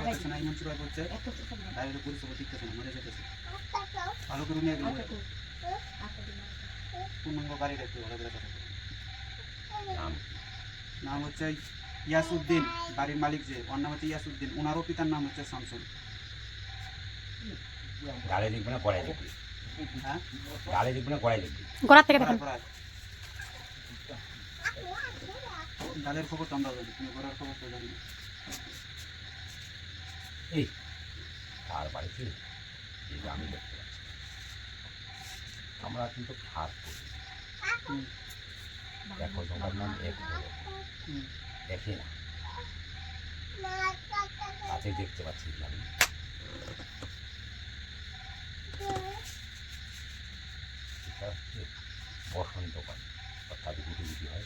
পারতেছে না, ইমন চুরাই করছে, বাইরে পরিষেবা টিকতেছে না, মরে যেতেছে। ভালো করে নিয়ে গেল পূর্ণাঙ্গ গাড়িটা একটু ভালো করে কথা বলুন। নাম হচ্ছে ইয়াসউদ্দিন, বাড়ির মালিক যে, ওর নাম হচ্ছে ইয়াসউদ্দিন, ওনারও পিতার নাম হচ্ছে শামসুল। গাড়ি লিখবে না গড়াই লিখবি? হ্যাঁ, গাড়ি লিখবে না গড়াই লিখবি? গোড়া থেকে দেখেন। গালের খবর তো আমরা জানি, তুমি ঘোরার খবর তো জানি না। এই তার বাড়িতে এই যে আমি দেখতে পাচ্ছি, আমরা কিন্তু খাস করি। দেখো তোমার নাম এক হলো, দেখে না কাছে দেখতে পাচ্ছি কি আমি? এটা হচ্ছে বসন্তকাল, অর্থাৎ গুটি গুটি হয়,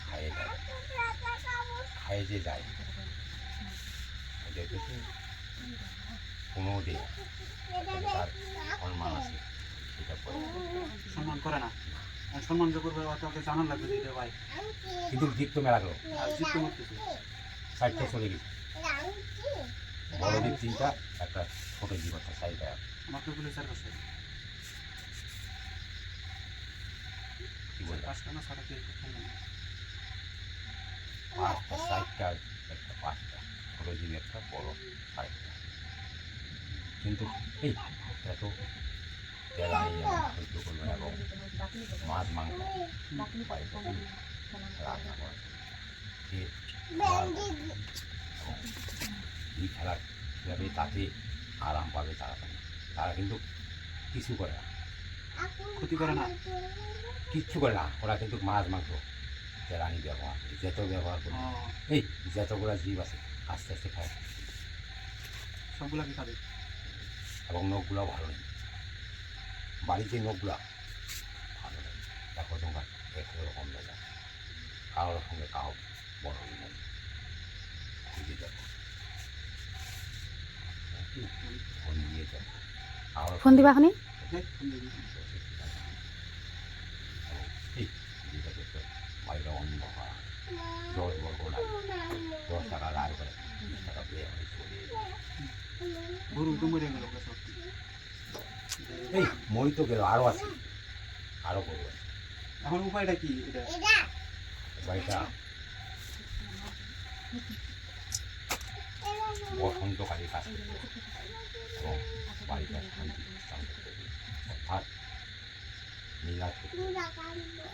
খায়ে যায়, খায়ে যে যায় ওদেরকে তো কোনো দেয় তার সম্মান আছে, সেটা করে সম্মান করে না, সম্মান যে করবে ওকে জানার লাগবে যে এটা ভাই, কিন্তু জিপ তো মেলা গেল, আর জিততে করতেছে। সাইডটা চলে গেছে, বড় দ্বীপ তিনটা, একটা ছোট দ্বীপ একটা সাইডটা। আমার তো পুলিশের কাছে কি বলবো, পাঁচটা না সাড়ে তিন পাঁচটা সাইডটা, একটা পাঁচটা ছোট দ্বীপ একটা বড় সাইডটা। কিন্তু এই এত তেলাই সহ্য করবে না, এবং মাছ মাংস রান্না করে এই খেলা খেলাবে, তাতে আরাম পাবে তাড়াতাড়ি। তারা কিন্তু কিছু করে না, ক্ষতি করে না, কিচ্ছু করে না, ওরা কিন্তু মাছ মাংস তেলানি ব্যবহার করে, যেত ব্যবহার করে, ও, এই যতগুলো জীব আছে আস্তে আস্তে খায়, সবগুলা কি খাবে? এবং নখগুলো ভালো নেই, বাড়িতে নখগুলো ভালো নেই। দেখো তোমার একই রকম দেখা, কারোর সঙ্গে কাউ বড় নেই, খুঁজে দেখো, ফোন দিয়ে দেখো, ফোন দিবা এখনই? বাড়িটা অন্ধকার, 10 বর্গ লাগে, 10 টাকা রায় করে 20 টাকা পেয়ে আমি চলে যাই। গরু তো মরে গেল সব। এই মই তো গেল, আরও আছে, আরও গরু আছে। এখন উপায়টা কি এটা? বাড়িটা বসন্তকালীর কাজ করতে হবে, এবং বাড়িটা শান্তি স্থান করতে হবে, অর্থাৎ মিলাদ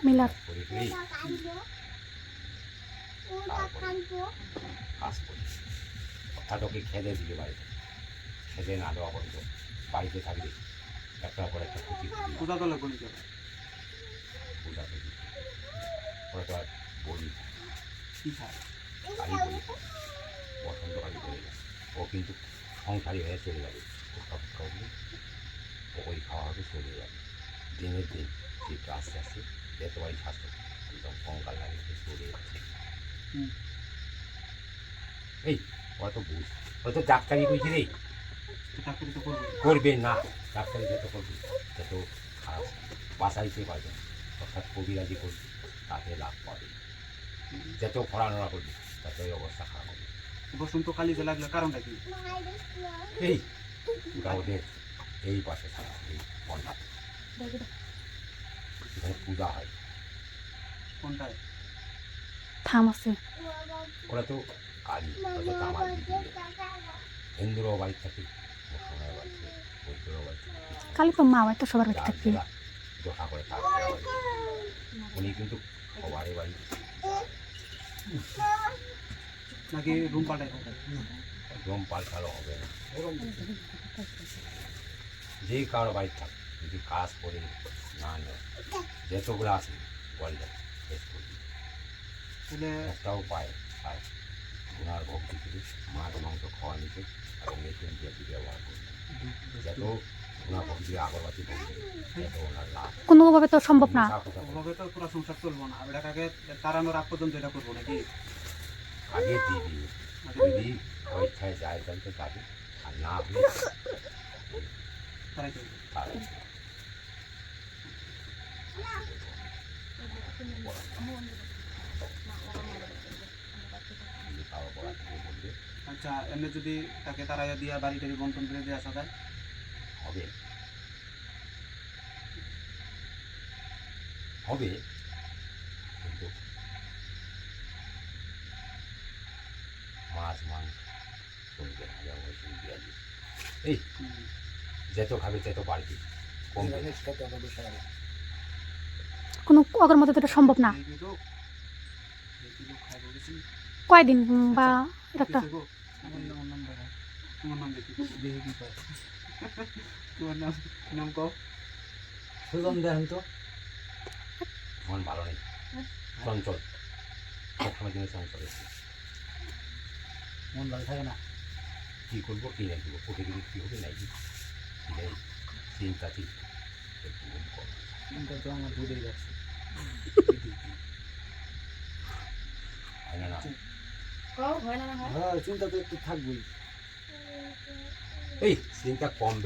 মিলাদ করে গেলেই তারপরে কাজ করি, অর্থাৎ ওকে খেতে দিবে, বাড়িতে খেতে না দেওয়া পর্যন্ত বাড়িতে থাকবে, একটার পর একটা ক্ষতি পূজা তো লাগবে নাকি? পূজা করি, ওরা তো আর বলি কি খায়? কালী বলি, বসন্তকালী বলে যায়। ও কিন্তু সংসারী হয়ে চলে যাবে, ওই খাওয়া হবে, চলে যাবে, দিনের দিন যেটা আস্তে আস্তে যতবারই স্বাস্থ্য একদম কঙ্কাল লাগে, চলে যাচ্ছে। এই ওরা তো বুঝ, ওরা তো ডাক্তারি করছে রে, চাকরি তো করবে। করবে না, ডাক্তারি যত করবে তত খারাপ, বাঁচাইতে পারবে না, অর্থাৎ কবিরাজি করবে তাতে লাভ পাবে, যত পড়ানোড়া করবে ততই অবস্থা খারাপ হবে। বসন্তকালী যে লাগলে কারণটা কি? এই ওদের এই পাশে থাকা, এই পন্ডা, এখানে পূজা হয়, কোনটায়? থাম আছে। ওরা তো কালী, ওরা তো তামার দিদি, হিন্দুরাও বাড়ি থাকে, মুসলমানের বাড়ি থাকে, বৌদ্ধরাও বাড়ি থাকে, কালী তো মা হয় তো সবার বাড়ি থাকবে। দোষা করে তার বাড়ি, উনি কিন্তু সবারই বাড়ি নাকি রুম পাল্টায়? একদম পাল্টালো হবে না, যে কারো বাড়ি থাকে যদি কাজ করে না নেয়, যতগুলো আছে বাড়িটা শেষ করে দিই, তাহলে একটাও পায়, আর ওনার ভক্তি থেকে মাছ মাংস খাওয়া নিতে, এবং এই কেন্দ্রটি ব্যবহার করবে, যত ওনার ভক্তি আগরবাতি ভক্তি, যত ওনার লাভ। কোনোভাবে তো সম্ভব না। ওভাবে তো পুরো সংসার চলবো না, এটাকে আগে তাড়ানোর আগ পর্যন্ত এটা করবো নাকি? আগে দিদি যদি ইচ্ছায় যায় জানতে যাবে, আর না হলে তারাই চলবে। তারা কারো পড়া থেকে বলবে আচ্ছা, এমনি যদি তাকে তাড়াইয়া দিয়া বাড়ি টাড়ি বন্টন করে দিয়ে আসা যায়? হবে হবে কিন্তু মাছ মাংস চলবে না, যেমন ওই সব পেঁয়াজি এই হুম। যত খাবে তত বাড়বে, কমবে না। কোনো আগের মতো তো এটা সম্ভব না। এই লোক খাই বলেছি। কয়দিন বা একটা কিছু গো, আমার নাম বলো। তোমার নাম দেখি দেখি কি পায়। তোমার নাম কও। সুজন দেখেন তো মন ভালো নেই, চঞ্চল সবসময় দিনে চঞ্চল এসে মন ভালো থাকে না। কী করবো কী রাখবো, ওকে যদি কী হবে নাই এটাই চিন্তা ঠিক একটু কম। চিন্তা তো আমার ভুলেই যাচ্ছে। হয় না না হ্যাঁ চিন্তা তো একটু থাকবেই। এই চিন্তা কম